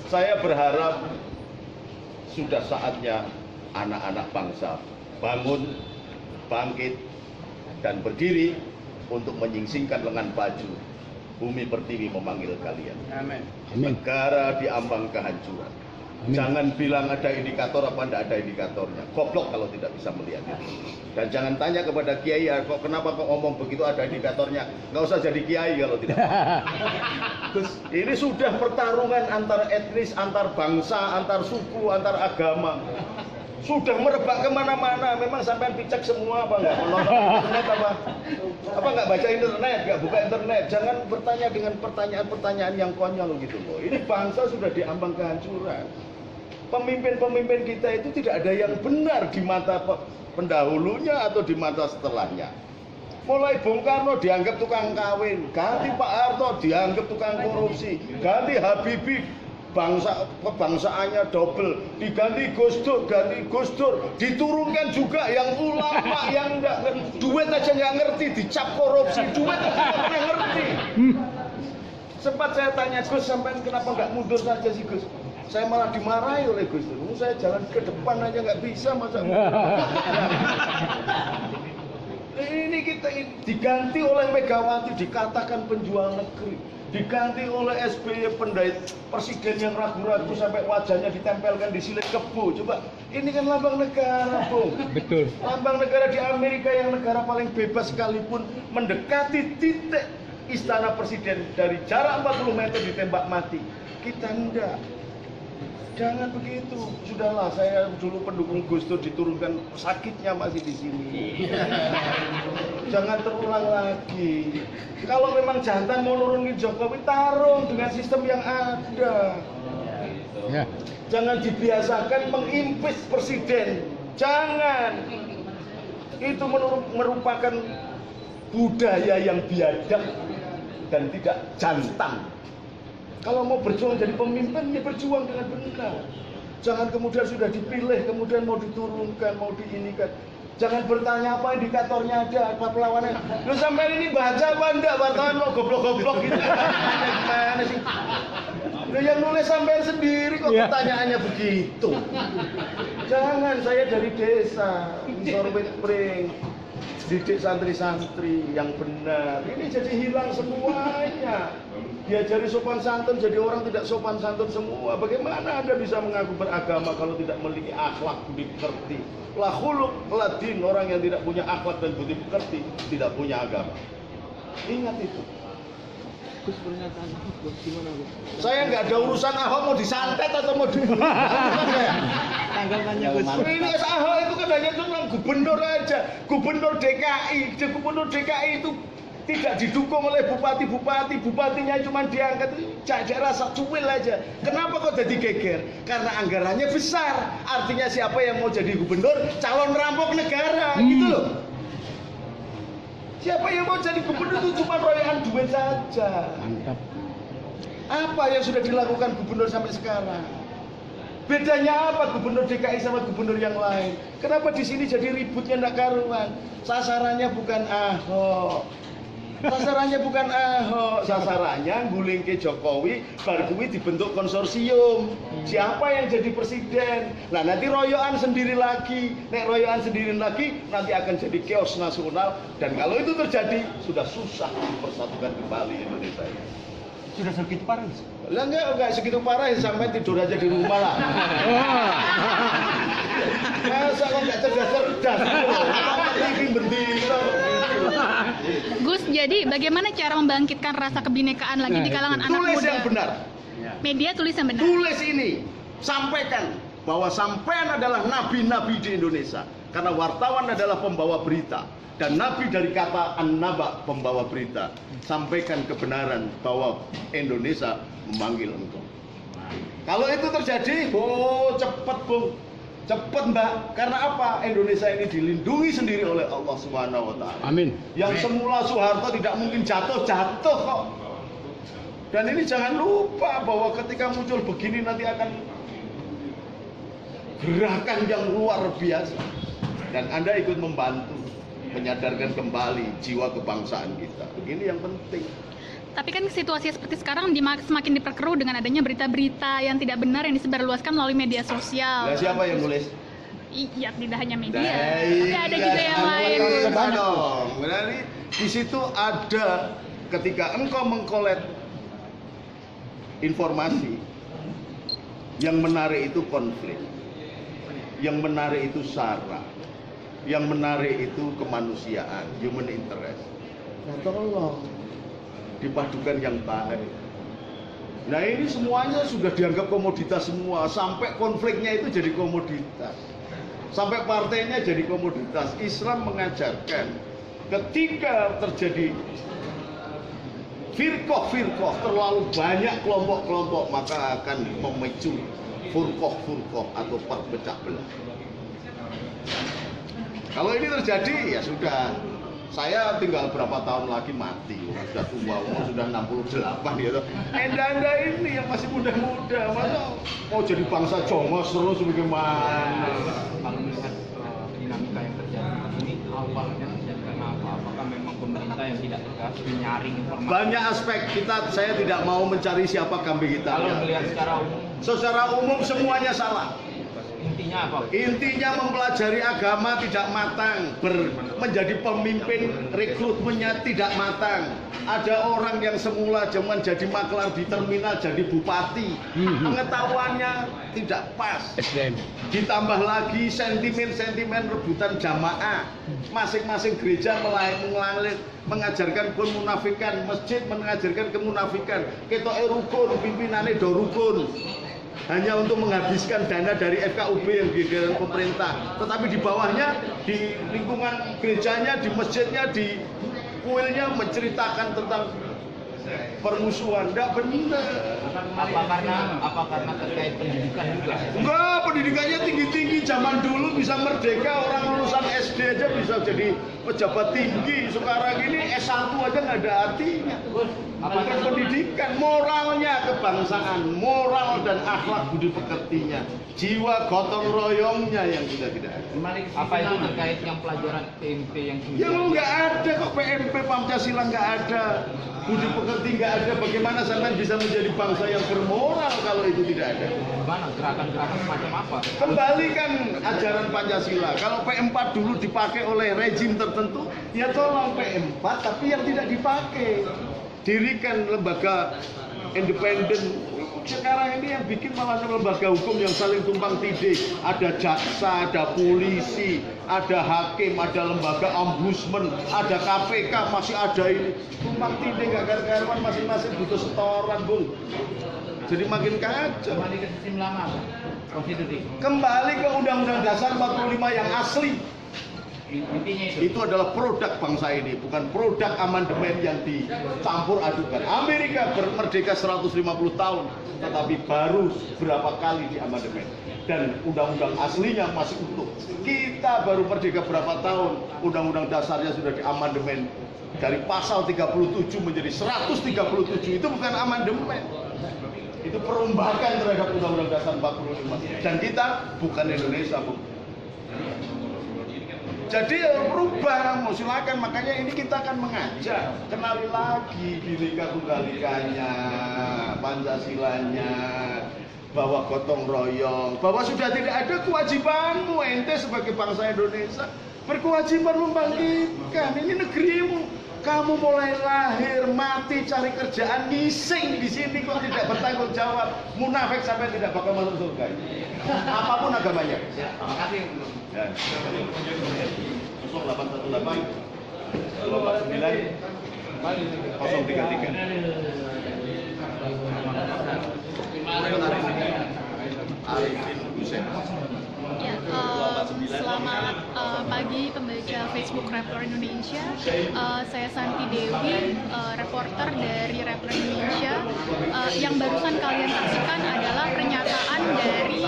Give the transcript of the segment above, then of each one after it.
Saya berharap sudah saatnya anak-anak bangsa bangun, bangkit, dan berdiri untuk menyingsingkan lengan baju. Bumi pertiwi memanggil kalian. Amin. Negara diambang kehancuran. Amin. Jangan bilang ada indikator apa tidak ada indikatornya. Goblok kalau tidak bisa melihat itu. Dan jangan tanya kepada kiai, kok kenapa kok ngomong begitu ada indikatornya. Nggak usah jadi kiai kalau tidak. Terus ini sudah pertarungan antar etnis, antar bangsa, antar suku, antar agama. Sudah merebak kemana-mana. Memang sampean picek semua apa nggak menonton internet apa nggak baca internet, nggak buka internet. Jangan bertanya dengan pertanyaan-pertanyaan yang konyol gitu loh. Ini bangsa sudah diambang kehancuran. Pemimpin-pemimpin kita itu tidak ada yang benar di mata pendahulunya atau di mata setelahnya. Mulai Bung Karno dianggap tukang kawin, ganti Pak Harto dianggap tukang korupsi, ganti Habibie kebangsaannya double, diganti Gus Dur, ganti Gus Dur, diturunkan juga yang ulama yang enggak duit aja nggak ngerti, dicap korupsi, duit aja nggak pernah ngerti. Sempat saya tanya Gus, sampai kenapa nggak mundur saja sih Gus? Saya malah dimarahi oleh Gus Dur. Saya jalan ke depan aja nggak bisa, masa ini kita diganti oleh Megawati dikatakan penjual negeri, diganti oleh SBY presiden yang ragu-ragu sampai wajahnya ditempelkan di silet kebo. Coba, ini kan lambang negara, Bung. Betul. Lambang negara di Amerika yang negara paling bebas sekalipun mendekati titik istana presiden dari jarak 40 meter ditembak mati. Kita enggak. Jangan begitu. Sudahlah, saya dulu pendukung Gus Dur diturunkan, sakitnya masih di sini. Jangan terulang lagi. Kalau memang jantan mau nurunin Jokowi, tarung dengan sistem yang ada. Ya. Jangan dibiasakan mengimpis presiden. Jangan. Itu merupakan budaya yang biadab dan tidak jantan. Kalau mau berjuang jadi pemimpin, ya berjuang dengan benar. Jangan kemudian sudah dipilih, kemudian mau diturunkan, mau diinikan. Jangan bertanya apa indikatornya ada, apa perlawannya. Lu sampai ini baca apa enggak, wartawan mau goblok-goblok gitu. Gimana sih? Lu yang nulis sampai sendiri kok pertanyaannya begitu. Jangan, saya dari desa, Sorbet Pring, didik santri-santri yang benar. Ini jadi hilang semuanya. Diajari sopan santun, jadi orang tidak sopan santun semua. Bagaimana Anda bisa mengaku beragama kalau tidak memiliki akhlak budi pekerti? La khuluq la din, orang yang tidak punya akhlak dan budi pekerti tidak punya agama. Ingat itu. Gus, pernyataan Gus gimana Gus? Saya nggak ada urusan Ahok mau disantet atau mau dibunuh. Tanggapannya Gus. Ini Ahok itu kan hanya tentang gubernur aja. Gubernur DKI, gubernur DKI itu tidak didukung oleh bupati-bupati, bupatinya cuma diangkat jajak rasa cuil aja. Kenapa kok jadi geger? Karena anggarannya besar. Artinya siapa yang mau jadi gubernur calon rampok negara, gitu loh. Siapa yang mau jadi gubernur itu cuma royoan duit saja. Mantap. Apa yang sudah dilakukan gubernur sampai sekarang? Bedanya apa gubernur DKI sama gubernur yang lain? Kenapa di sini jadi ributnya ndak karuan? Sasarannya bukan Ahok. Sasarannya bukan Ahok, sasarannya guling ke Jokowi, bar kuwi dibentuk konsorsium. Siapa yang jadi presiden? Nah, nanti royoan sendiri lagi. Nek royoan sendiri lagi, nanti akan jadi chaos nasional. Dan kalau itu terjadi, sudah susah dipersatukan kembali Indonesia ini. Sudah segitu parah Gus? Lah enggak segitu parah, sampai tidur aja di rumah lah. Masa kok enggak cerdas-cerdas? TV bendino. Gus, jadi bagaimana cara membangkitkan rasa kebinekaan lagi di kalangan anak Tulis muda? yang benar. Media tulis yang benar. Tulis ini, sampaikan bahwa sampean adalah nabi-nabi di Indonesia. Karena wartawan adalah pembawa berita. Dan nabi dari kata an-naba, pembawa berita. Sampaikan kebenaran bahwa Indonesia memanggil engkau. Kalau itu terjadi, cepet Bung. Cepet Mbak. Karena apa? Indonesia ini dilindungi sendiri oleh Allah Subhanahu wa Ta'ala. Amin. Yang semula Soeharto tidak mungkin jatuh kok. Dan ini jangan lupa bahwa ketika muncul begini nanti akan gerakan yang luar biasa. Dan Anda ikut membantu menyadarkan kembali jiwa kebangsaan kita. Ini yang penting. Tapi kan situasi seperti sekarang semakin diperkeruh dengan adanya berita-berita yang tidak benar yang disebarluaskan melalui media sosial. Nah, siapa yang nulis? Iya, tidak hanya media, Nah, tapi ada juga yang lain. Iya dong. Berarti di situ ada ketika engkau mengkolek informasi, yang menarik itu konflik, yang menarik itu sara, yang menarik itu kemanusiaan, human interest. Nah, tolong dipadukan yang baik. Nah, ini semuanya sudah dianggap komoditas semua, sampai konfliknya itu jadi komoditas, sampai partainya jadi komoditas. Islam mengajarkan ketika terjadi firqoh terlalu banyak kelompok-kelompok, maka akan memicu furqoh atau perpecah belah. Kalau ini terjadi, ya sudah. Saya tinggal berapa tahun lagi mati, sudah tua, umur sudah 68 gitu. Anda ini yang masih muda-muda, masa mau jadi bangsa jongos terus bagaimana? Kalau melihat dinamika yang terjadi ini, awalnya terjadi karena apa? Apakah memang pemerintah yang tidak tegas menyaring informasi? Banyak aspek, saya tidak mau mencari siapa kambing hitamnya. Kalau melihat secara umum semuanya salah. intinya apa? Intinya mempelajari agama tidak matang, menjadi pemimpin rekrutmennya tidak matang. Ada orang yang semula cuman jadi maklar di terminal jadi bupati, pengetahuannya tidak pas. Ditambah lagi sentimen rebutan jamaah, masing-masing gereja mengajarkan kemunafikan, masjid mengajarkan kemunafikan. Ketoke rukun, pimpinane do rukun. Hanya untuk menghabiskan dana dari FKUB yang diberikan pemerintah, tetapi di bawahnya, di lingkungan gerejanya, di masjidnya, di kuilnya menceritakan tentang permusuhan. Tidak benar. Apa karena terkait pendidikan juga? Enggak, pendidikannya tinggi-tinggi. Zaman dulu bisa merdeka, orang lulusan SD aja bisa jadi pejabat tinggi. Sekarang ini S1 aja nggak ada artinya. Bukan pendidikan, moralnya kebangsaan, moral dan akhlak budi pekertinya, jiwa gotong royongnya yang sudah tidak ada. Apa itu terkait yang pelajaran PMP yang sudah? Ya nggak ada kok, PMP Pancasila nggak ada, budi pekerti nggak ada. Bagaimana sampai bisa menjadi bangsa yang bermoral kalau itu tidak ada? Gimana gerakan-gerakan semacam apa? Kembalikan ajaran Pancasila. Kalau P4 dulu dipakai oleh rejim tertentu, ya tolong P4 tapi yang tidak dipakai. Dirikan lembaga independen. Sekarang ini yang bikin malah lembaga hukum yang saling tumpang tindih. Ada jaksa, ada polisi, ada hakim, ada lembaga ombudsman, ada KPK, masih ada ini. Tumpang tindih gak karuan, masing-masing butuh setoran, Bung. Jadi makin kacau. Kembali ke sistem lama, konstitusi. Kembali ke Undang-Undang Dasar 45 yang asli. Intinya Itu adalah produk bangsa ini, bukan produk amandemen yang dicampur adukan. Amerika merdeka 150 tahun, tetapi baru berapa kali di amandemen. Dan undang-undang aslinya masih utuh. Kita baru merdeka berapa tahun, undang-undang dasarnya sudah di amandemen. Dari pasal 37 menjadi 137, itu bukan amandemen. Itu perombakan terhadap undang-undang dasar 45. Dan kita bukan Indonesia, Bu. Jadi berubah, mau silakan. Makanya ini kita akan mengajak, kenali lagi Bhinneka Tunggal Ikanya, Pancasilanya, bahwa gotong royong, bahwa sudah tidak ada kewajibanmu ente sebagai bangsa Indonesia berkewajiban membangkitkan ini negerimu. Kamu mulai lahir, mati, cari kerjaan, ngising di sini kok tidak bertanggung jawab, munafik sampai tidak bakal masuk surga. Apapun agamanya. Terima kasih. 0818 249 033. Arifin Hussein. Ya, selamat pagi pembaca Facebook Rappler Indonesia. Saya Santi Dewi, reporter dari Rappler Indonesia. Yang barusan kalian saksikan adalah pernyataan dari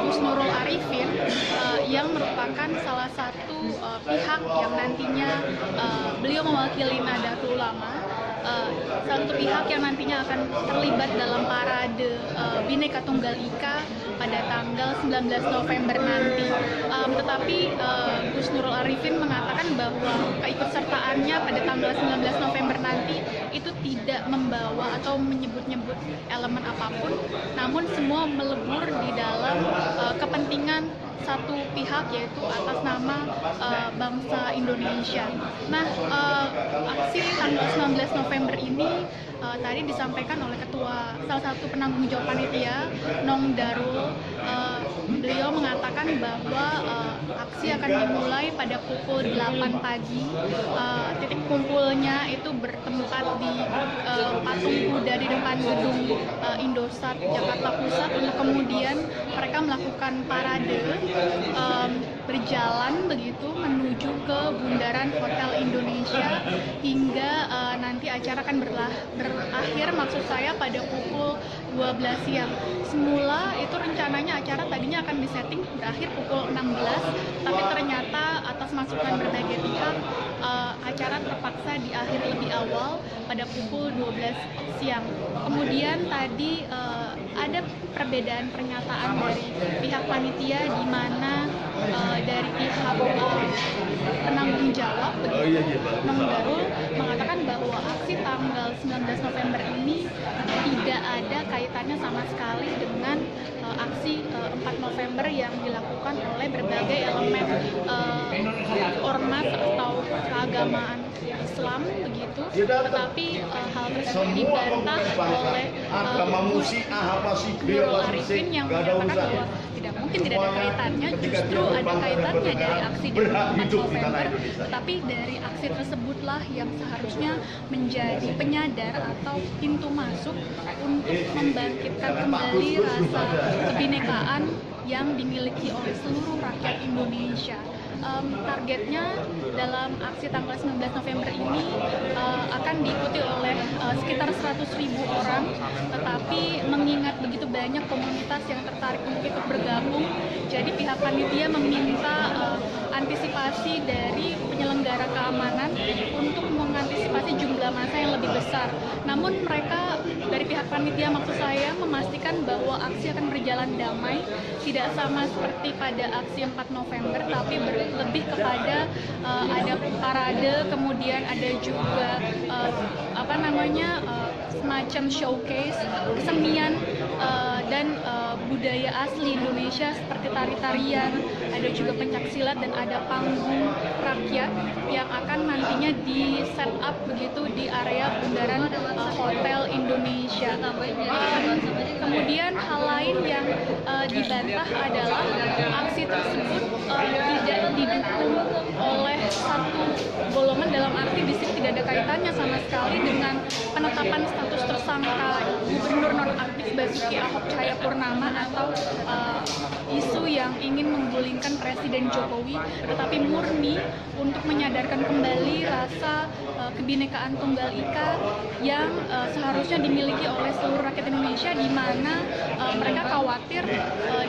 Gus Nurul Arifin yang merupakan salah satu pihak yang nantinya beliau mewakili Nahdlatul Ulama. Salah satu pihak yang nantinya akan terlibat dalam parade Bhinneka Tunggal Ika pada tanggal 19 November nanti. Tetapi Gus Nurul Arifin mengatakan bahwa keikutsertaannya pada tanggal 19 November nanti itu tidak tidak membawa atau menyebut-nyebut elemen apapun, namun semua melebur di dalam kepentingan satu pihak, yaitu atas nama bangsa Indonesia. Nah, aksi tanggal 19 November ini tadi disampaikan oleh salah satu penanggung jawab panitia, Nong Darul. Beliau mengatakan bahwa aksi akan dimulai pada pukul 8 pagi. Titik kumpulnya itu bertempat di patung kuda di depan gedung Indosat Jakarta Pusat, untuk kemudian mereka melakukan parade berjalan begitu menuju ke bundaran Hotel Indonesia hingga nanti acara akan berakhir, maksud saya pada pukul 12 siang. Semula itu rencananya acara tadinya akan disetting berakhir pukul 16, tapi ternyata atas masukan berbagai pihak acara terpaksa diakhiri lebih awal pada pukul 12 siang. Kemudian tadi ada perbedaan pernyataan dari pihak panitia, di mana dari pihak penanggung jawab Nong Darul mengatakan bahwa aksi tanggal 19 November ini tidak ada kaitannya sama sekali dengan aksi 4 November yang dilakukan oleh berbagai elemen ormas atau keagamaan Islam begitu, tetapi hal tersebut dibantah oleh Nurul Arifin yang menyatakan bahwa tidak mungkin tidak ada kaitannya, justru ada kaitannya dari aksi di 4 November, tetapi dari aksi tersebutlah yang seharusnya menjadi penyadar atau pintu masuk untuk membangkitkan kembali rasa kebinekaan yang dimiliki oleh seluruh rakyat Indonesia. Targetnya dalam aksi tanggal 19 November ini akan diikuti oleh sekitar 100.000 orang, tetapi mengingat begitu banyak komunitas yang tertarik untuk ikut bergabung, jadi pihak panitia meminta antisipasi dari penyelenggara keamanan untuk mengantisipasi jumlah massa yang lebih besar. Namun mereka dari pihak panitia, maksud saya, memastikan bahwa aksi akan berjalan damai, tidak sama seperti pada aksi 4 November, tapi lebih kepada ada parade, kemudian ada juga semacam showcase kesenian dan budaya asli Indonesia seperti tari-tarian, ada juga pencaksilat, dan ada panggung rakyat yang akan nantinya di set up begitu di area bundaran Hotel Indonesia. Kemudian hal lain yang dibantah adalah aksi tersebut tidak didukung oleh satu golongan, dalam arti di sini tidak ada kaitannya sama sekali dengan penetapan status tersangka Gubernur nonaktif Basuki Ahok Cahayapurnama atau isu yang ingin menggulingkan Presiden Jokowi, tetapi murni untuk menyadarkan kembali rasa kebinekaan Tunggal Ika yang seharusnya dimiliki oleh seluruh rakyat Indonesia, di mana mereka khawatir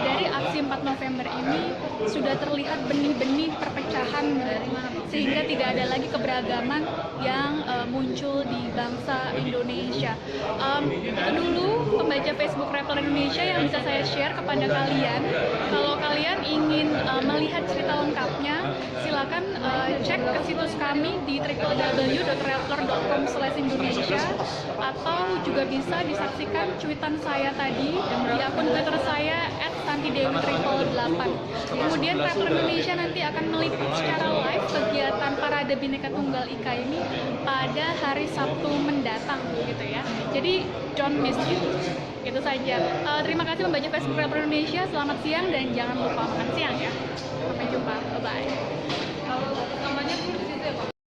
dari aksi 4 November ini sudah terlihat benih-benih perpecahan, sehingga tidak ada lagi keberagaman yang muncul di bangsa Indonesia. Itu dulu pembaca Facebook Rappler Indonesia yang bisa saya share kepada kalian. Kalau kalian ingin melihat cerita lengkapnya, silakan cek ke situs kami di www.rappler.com/Indonesia, atau juga bisa disaksikan cuitan saya tadi di akun Twitter saya @santidewi888. Kemudian Rappler Indonesia nanti akan meliput secara live kegiatan Parade Bhinneka Tunggal Ika ini pada hari Sabtu mendatang gitu ya. Jadi don't miss it. Itu saja. Terima kasih membaca Facebook Rappler Indonesia. Selamat siang dan jangan lupa makan siang ya.